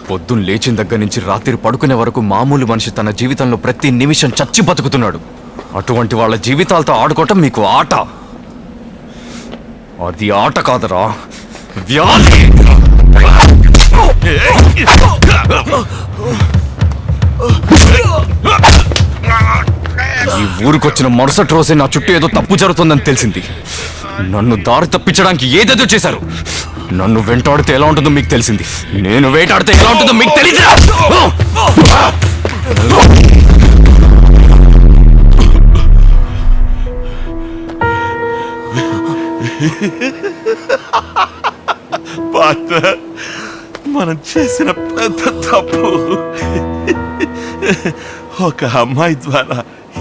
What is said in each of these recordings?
పొద్దున్న లేచిన దగ్గర నుంచి రాత్రి పడుకునే వరకు మామూలు మనిషి తన జీవితంలో ప్రతి నిమిషం చచ్చి బతుకుతున్నాడు. అటువంటి వాళ్ళ జీవితాలతో ఆడుకోవటం మీకు ఆట. అది ఆట కాదురా, వ్యాధి. ఈ ఊరికొచ్చిన మరుసటి రోజే నా చుట్టూ ఏదో తప్పు జరుగుతుందని తెలిసింది. నన్ను దారి తప్పించడానికి ఏదేదో చేశారు. నన్ను వెంటాడితే ఎలా ఉంటుందో మీకు తెలిసింది. నేను వేటాడితే ఎలా ఉంటుందో మీకు తెలియదు. పార్ట్నర్, మనం చేసిన పెద్ద తప్పు. ఒక అమ్మాయి ద్వారా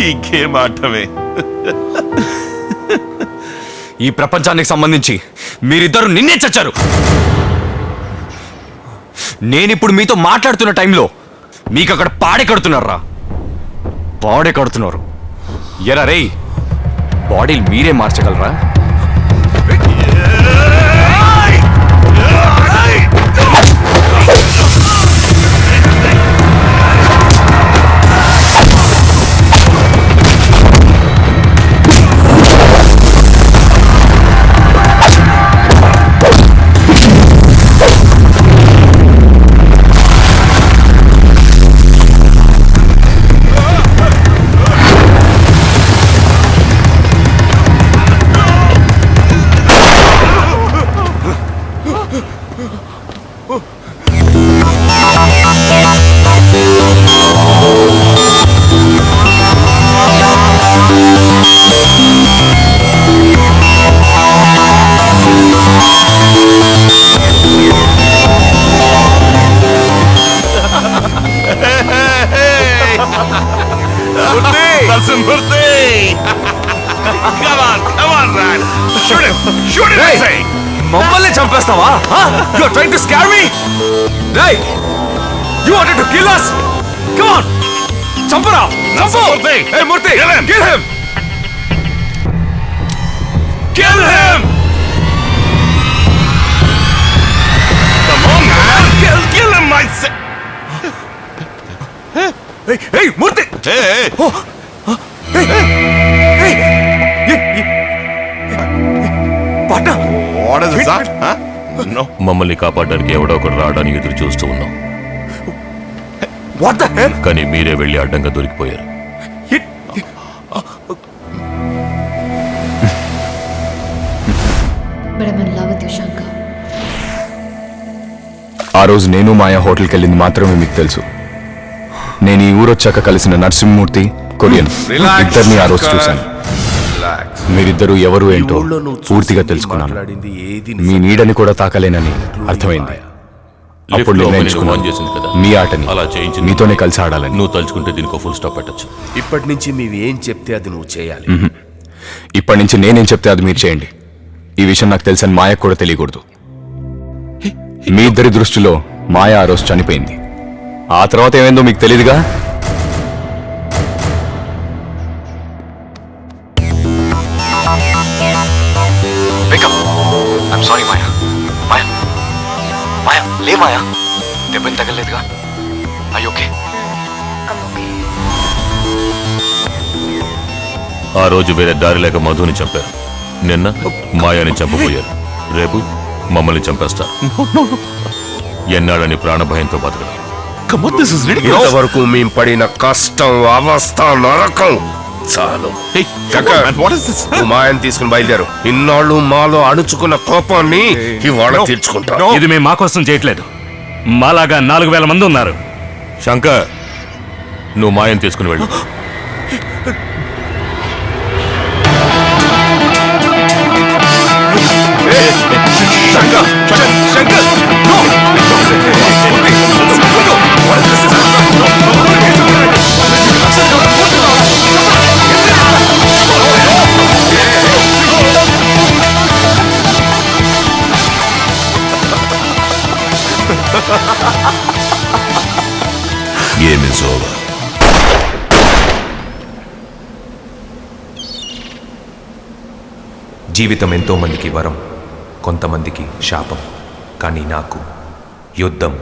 ఈ గేమ్ ఆడటమే. ఈ ప్రపంచానికి సంబంధించి మీరిద్దరు నిన్నే చచ్చారు. నేనిప్పుడు మీతో మాట్లాడుతున్న టైంలో మీకు అక్కడ పాడే కడుతున్నారా? పాడే కడుతున్నారు. ఎరా రే, బాడీలు మీరే మార్చగలరా? మమ్మల్ని చంపేస్తావా? You are trying to scare me? Right? You wanted to kill us? Come on! చంపరా! చంపు! Hey Murthy! Kill him! Kill him! Kill him! Come on, man! Kill him, I say! Hey Murthy! Hey! Oh! Hey! Hey! పాట! What is that? Huh? No. మమ్మల్ని కాపాడడానికి ఎవడో ఒకడు రావడానికి ఎదురు చూస్తూ ఉన్నాం. What the hell? కానీ మీరే వెళ్ళి అడ్డంగా దొరికిపోయారు. ఆ రోజు నేను మాయా హోటల్కి వెళ్ళింది మాత్రమే మీకు తెలుసు. నేను ఈ ఊరొచ్చాక కలిసిన నరసింహమూర్తి, కొరియన్ ఇద్దరిని ఆ రోజు చూశాను. మీరిద్దరూ ఎవరు ఏంటో పూర్తిగా తెలుసుకున్నాను. మీ నీడని కూడా తాకలేనని అర్థమైంది. అప్పుడు నిర్ణయించుకున్నాను మీ ఆటని అలా చేయించి మీతోనే కలిసి ఆడాలని. నువ్వు తలుచుకుంటే దీనికి ఫుల్ స్టాప్ పెట్టచ్చు. ఇప్పటి నుంచి మీరు ఏం చెప్తే అది నువ్వు చేయాలి. ఇప్పటి నుంచి నేనేం చెప్తే అది మీరు చేయండి. ఈ విషయం నాకు తెలుసని మాయకు కూడా తెలియకూడదు. మీ ఇద్దరి దృష్టిలో మాయ ఆ రోజు చనిపోయింది. ఆ తర్వాత ఏమైందో మీకు తెలియదుగా. సారీ మాయా. మాయా మాయా లే మాయా, దెబ్బని తగలేదుగా? అయ్యి ఓకే. ఆ రోజు వేరే దారి లేక మధుని చంపారు. నిన్న మాయాని చంపబోయారు. రేపు మమ్మల్ని చంపేస్తారు. ఎన్నాడని ప్రాణభయంతో బతకడం. ఇంతవరకు మేము పడిన కష్టం, అవస్థ, నరకం చాలు. మాయని తీసుకుని బయలుదేరు. ఇన్నాళ్ళు మాలో అణుచుకున్న కోపాన్ని ఇవాళ తీర్చుకుంటాం. ఇది మేము మా కోసం చేయట్లేదు. మాలాగా 4000 మంది ఉన్నారు. శంకర్, నువ్వు మాయని తీసుకుని వెళ్ళు. Game is over. జీవితం ఎంతో మందికి వరం, కొంతమందికి శాపం. కానీ నాకు యుద్ధం